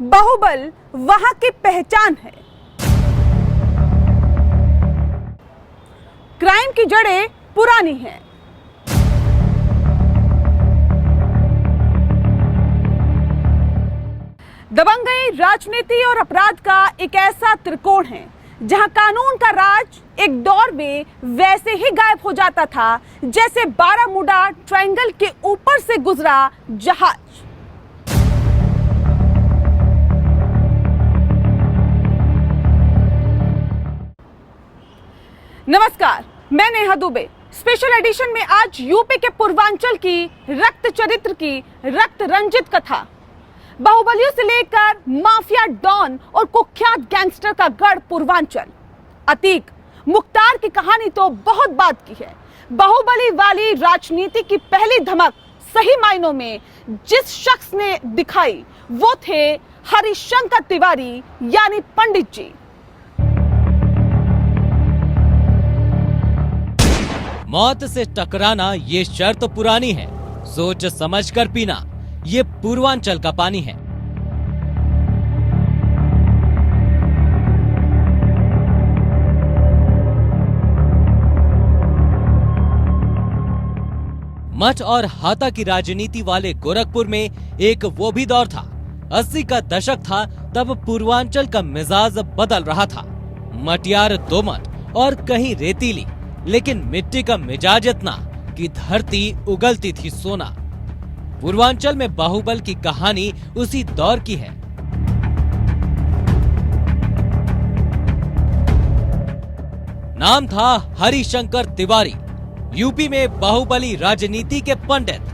बाहुबल वहां की पहचान है। क्राइम की जड़ें पुरानी हैं। दबंगई, राजनीति और अपराध का एक ऐसा त्रिकोण है जहां कानून का राज एक दौर में वैसे ही गायब हो जाता था जैसे बारामूडा ट्रायंगल के ऊपर से गुजरा जहाज। नमस्कार, मैं नेहा दुबे। स्पेशल एडिशन में आज यूपी के पूर्वांचल की रक्त चरित्र की रक्त रंजित कथा, बाहुबलियों से लेकर माफिया डॉन और कुख्यात गैंगस्टर का गढ़ पूर्वांचल, अतीक मुख्तार की कहानी तो बहुत बात की है। बाहुबली वाली राजनीति की पहली धमक सही मायनों में जिस शख्स ने दिखाई वो थे हरिशंकर तिवारी यानी पंडित जी। मौत से टकराना ये शर्त पुरानी है, सोच समझ कर पीना ये पूर्वांचल का पानी है। मठ और हाथा की राजनीति वाले गोरखपुर में एक वो भी दौर था। 80 का दशक था, तब पूर्वांचल का मिजाज बदल रहा था। मटियार दोमट और कहीं रेतीली, लेकिन मिट्टी का मिजाज इतना कि धरती उगलती थी सोना। पूर्वांचल में बाहुबल की कहानी उसी दौर की है। नाम था हरिशंकर तिवारी, यूपी में बाहुबली राजनीति के पंडित।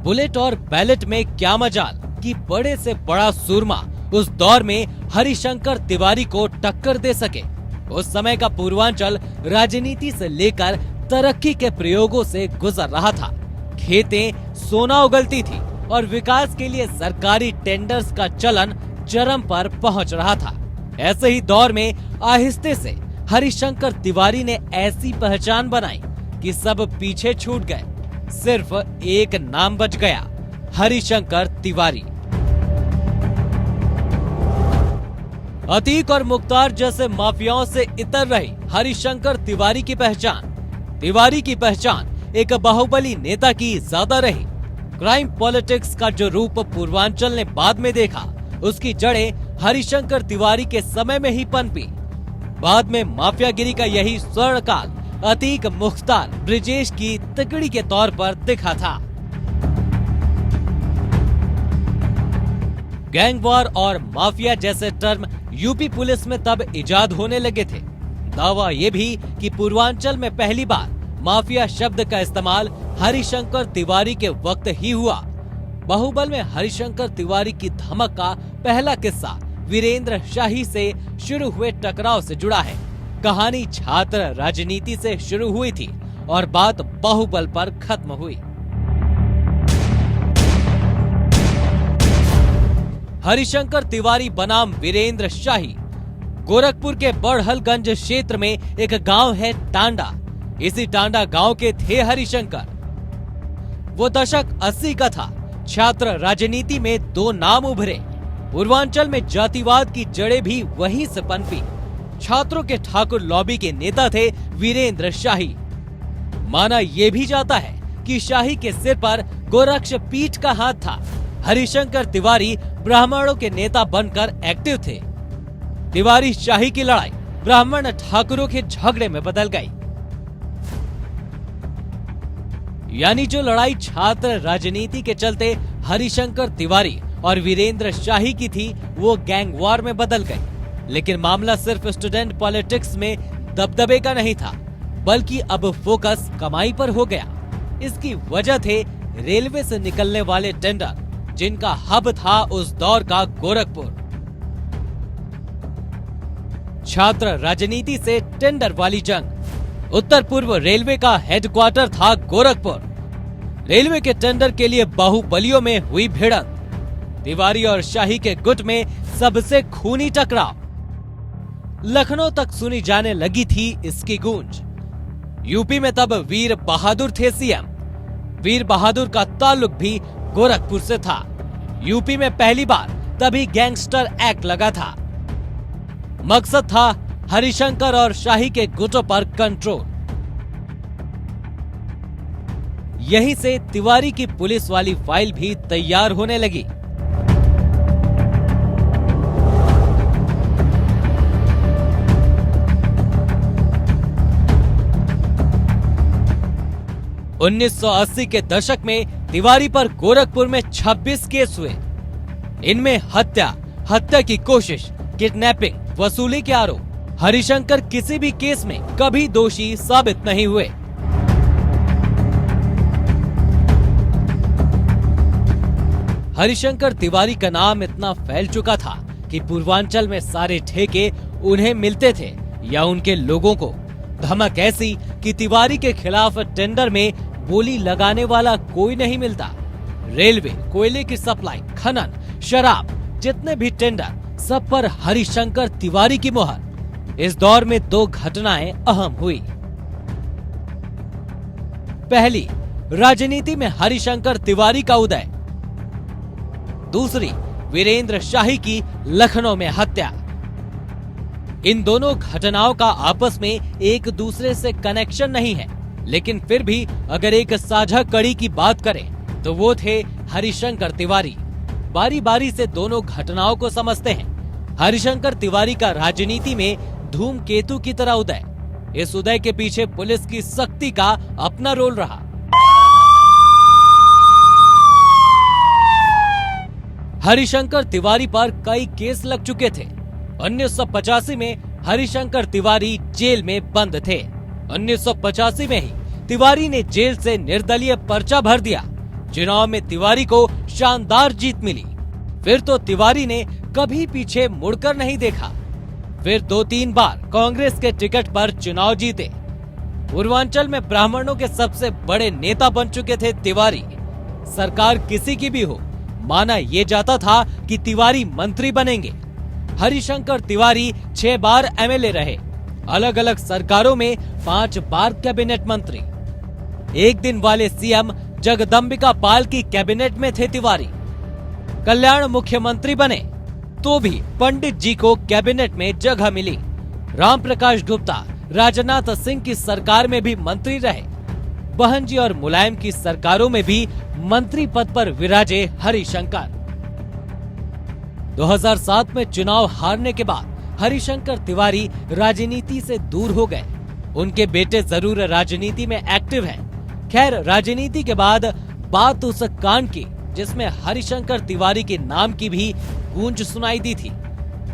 बुलेट और बैलेट में क्या मजाल कि बड़े से बड़ा सूरमा उस दौर में हरिशंकर तिवारी को टक्कर दे सके। उस समय का पूर्वांचल राजनीति से लेकर तरक्की के प्रयोगों से गुजर रहा था। खेतें सोना उगलती थी और विकास के लिए सरकारी टेंडर्स का चलन चरम पर पहुंच रहा था। ऐसे ही दौर में आहिस्ते से हरिशंकर तिवारी ने ऐसी पहचान बनाई कि सब पीछे छूट गए। सिर्फ एक नाम बच गया, हरिशंकर तिवारी। अतीक और मुख्तार जैसे माफियाओं से इतर रही हरिशंकर तिवारी की पहचान। तिवारी की पहचान एक बाहुबली नेता की ज्यादा रही। क्राइम पॉलिटिक्स का जो रूप पूर्वांचल ने बाद में देखा, उसकी जड़ें हरिशंकर तिवारी के समय में ही पनपी। बाद में माफियागिरी का यही स्वर्ण काल अतीक, मुख्तार, ब्रिजेश की तकड़ी के तौर पर दिखा था। गैंगवार और माफिया जैसे टर्म यूपी पुलिस में तब इजाद होने लगे थे। दावा ये भी कि पूर्वांचल में पहली बार माफिया शब्द का इस्तेमाल हरिशंकर तिवारी के वक्त ही हुआ। बाहुबल में हरिशंकर तिवारी की धमक का पहला किस्सा वीरेंद्र शाही से शुरू हुए टकराव से जुड़ा है। कहानी छात्र राजनीति से शुरू हुई थी और बात बाहुबल पर खत्म हुई। हरिशंकर तिवारी बनाम वीरेंद्र शाही। गोरखपुर के बड़हलगंज क्षेत्र में एक गांव है टांडा। इसी टांडा गांव के थे हरिशंकर। वो दशक 80 का था। छात्र राजनीति में दो नाम उभरे। पूर्वांचल में जातिवाद की जड़ें भी वहीं से पनपी। छात्रों के ठाकुर लॉबी के नेता थे वीरेंद्र शाही। माना यह भी जाता है कि शाही के सिर पर गोरक्ष पीठ का हाथ था। हरिशंकर तिवारी ब्राह्मणों के नेता बनकर एक्टिव थे। तिवारी शाही की लड़ाई ब्राह्मण ठाकुरों के झगड़े में बदल गई। यानी जो लड़ाई छात्र राजनीति के चलते हरिशंकर तिवारी और वीरेंद्र शाही की थी, वो गैंगवार में बदल गई। लेकिन मामला सिर्फ स्टूडेंट पॉलिटिक्स में दबदबे का नहीं था, बल्कि अब फोकस कमाई पर हो गया। इसकी वजह थे रेलवे से निकलने वाले टेंडर, जिनका हब था उस दौर का गोरखपुर। छात्र राजनीति से टेंडर वाली जंग। उत्तर पूर्व रेलवे का हेडक्वार्टर था गोरखपुर। रेलवे के टेंडर के लिए बाहुबलियों में हुई भिड़ंत। तिवारी और शाही के गुट में सबसे खूनी टकराव। लखनऊ तक सुनी जाने लगी थी इसकी गूंज। यूपी में तब वीर बहादुर थे सीएम। वीर बहादुर का ताल्लुक भी गोरखपुर से था। यूपी में पहली बार तभी गैंगस्टर एक्ट लगा था। मकसद था हरिशंकर और शाही के गुटों पर कंट्रोल। यहीं से तिवारी की पुलिस वाली फाइल भी तैयार होने लगी। उन्नीस सौ 1980 के दशक में तिवारी पर गोरखपुर में 26 केस हुए। इनमें हत्या की कोशिश, किडनैपिंग, वसूली के आरोप। हरिशंकर किसी भी केस में कभी दोषी साबित नहीं हुए। हरिशंकर तिवारी का नाम इतना फैल चुका था कि पूर्वांचल में सारे ठेके उन्हें मिलते थे या उनके लोगों को। धमक ऐसी कि तिवारी के खिलाफ टेंडर में बोली लगाने वाला कोई नहीं मिलता। रेलवे, कोयले की सप्लाई, खनन, शराब, जितने भी टेंडर, सब पर हरिशंकर तिवारी की मुहर। इस दौर में दो घटनाएं अहम हुई। पहली, राजनीति में हरिशंकर तिवारी का उदय। दूसरी, वीरेंद्र शाही की लखनऊ में हत्या। इन दोनों घटनाओं का आपस में एक दूसरे से कनेक्शन नहीं है, लेकिन फिर भी अगर एक साझा कड़ी की बात करें तो वो थे हरिशंकर तिवारी। बारी बारी से दोनों घटनाओं को समझते हैं। हरिशंकर तिवारी का राजनीति में धूमकेतु की तरह उदय। इस उदय के पीछे पुलिस की सख्ती का अपना रोल रहा। हरिशंकर तिवारी पर कई केस लग चुके थे। 1985 में हरिशंकर तिवारी जेल में बंद थे। 1985 में ही तिवारी ने जेल से निर्दलीय पर्चा भर दिया। चुनाव में तिवारी को शानदार जीत मिली। फिर तो तिवारी ने कभी पीछे मुड़कर नहीं देखा। फिर 2-3 बार कांग्रेस के टिकट पर चुनाव जीते। पूर्वांचल में ब्राह्मणों के सबसे बड़े नेता बन चुके थे तिवारी। सरकार किसी की भी हो, माना ये जाता था कि तिवारी मंत्री बनेंगे। हरिशंकर तिवारी 6 बार एमएलए रहे। अलग अलग सरकारों में 5 बार कैबिनेट मंत्री। एक दिन वाले सीएम जगदम्बिका पाल की कैबिनेट में थे तिवारी। कल्याण मुख्यमंत्री बने तो भी पंडित जी को कैबिनेट में जगह मिली। राम प्रकाश गुप्ता, राजनाथ सिंह की सरकार में भी मंत्री रहे। बहन जी और मुलायम की सरकारों में भी मंत्री पद पर विराजे हरिशंकर। 2007 में चुनाव हारने के बाद हरिशंकर तिवारी राजनीति से दूर हो गए। उनके बेटे जरूर राजनीति में एक्टिव हैं। खैर, राजनीति के बाद बात उस कांड की जिसमें हरिशंकर तिवारी के नाम की भी गूंज सुनाई दी थी।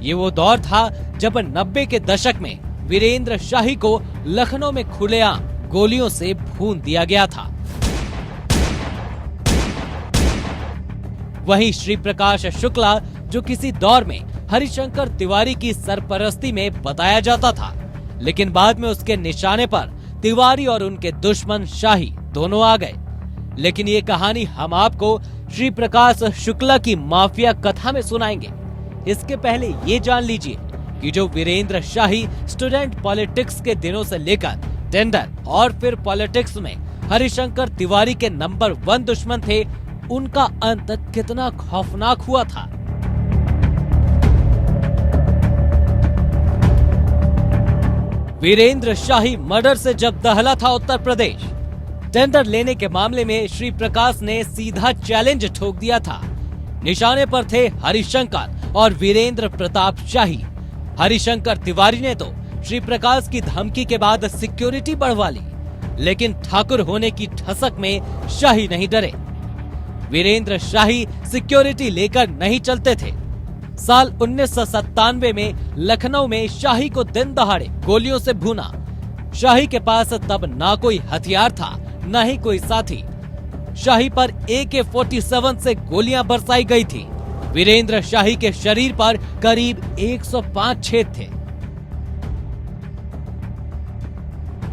ये वो दौर था जब 90 के दशक में वीरेंद्र शाही को लखनऊ में खुलेआम गोलियों से भून दिया गया था। वहीं श्री प्रकाश शुक्ला, जो किसी दौर में हरिशंकर तिवारी की सरपरस्ती में बताया जाता था, लेकिन बाद में उसके निशाने पर तिवारी और उनके दुश्मन शाही दोनों आ गए। लेकिन ये कहानी हम आपको श्री प्रकाश शुक्ला की माफिया कथा में सुनाएंगे। इसके पहले ये जान लीजिए कि जो वीरेंद्र शाही स्टूडेंट पॉलिटिक्स के दिनों से लेकर टेंडर और फिर पॉलिटिक्स में हरिशंकर तिवारी के नंबर 1 दुश्मन थे, उनका अंत कितना खौफनाक हुआ था। वीरेंद्र शाही मर्डर से जब दहला था उत्तर प्रदेश, टेंडर लेने के मामले में श्री प्रकाश ने सीधा चैलेंज ठोक दिया था। निशाने पर थे हरिशंकर और वीरेंद्र प्रताप शाही। हरिशंकर तिवारी ने तो श्री प्रकाश की धमकी के बाद सिक्योरिटी बढ़वा ली, लेकिन ठाकुर होने की ठसक में शाही नहीं डरे। वीरेंद्र शाही सिक्योरिटी लेकर नहीं चलते थे। साल 1997 में लखनऊ में शाही को दिन दहाड़े गोलियों से भूना। शाही के पास तब ना कोई हथियार था, ना ही कोई साथी। शाही पर AK-47 से गोलियां बरसाई गई थी। वीरेंद्र शाही के शरीर पर करीब 105 छेद थे।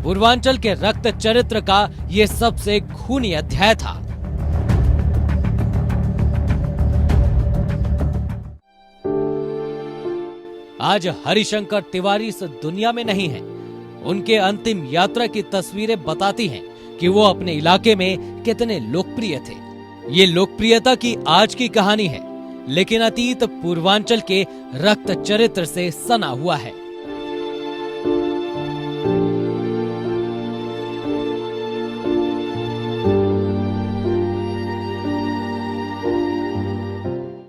पूर्वांचल के रक्त चरित्र का ये सबसे खूनी अध्याय था। आज हरिशंकर तिवारी इस दुनिया में नहीं है। उनके अंतिम यात्रा की तस्वीरें बताती हैं कि वो अपने इलाके में कितने लोकप्रिय थे। ये लोकप्रियता की आज की कहानी है। लेकिन अतीत पूर्वांचल के रक्त चरित्र से सना हुआ है।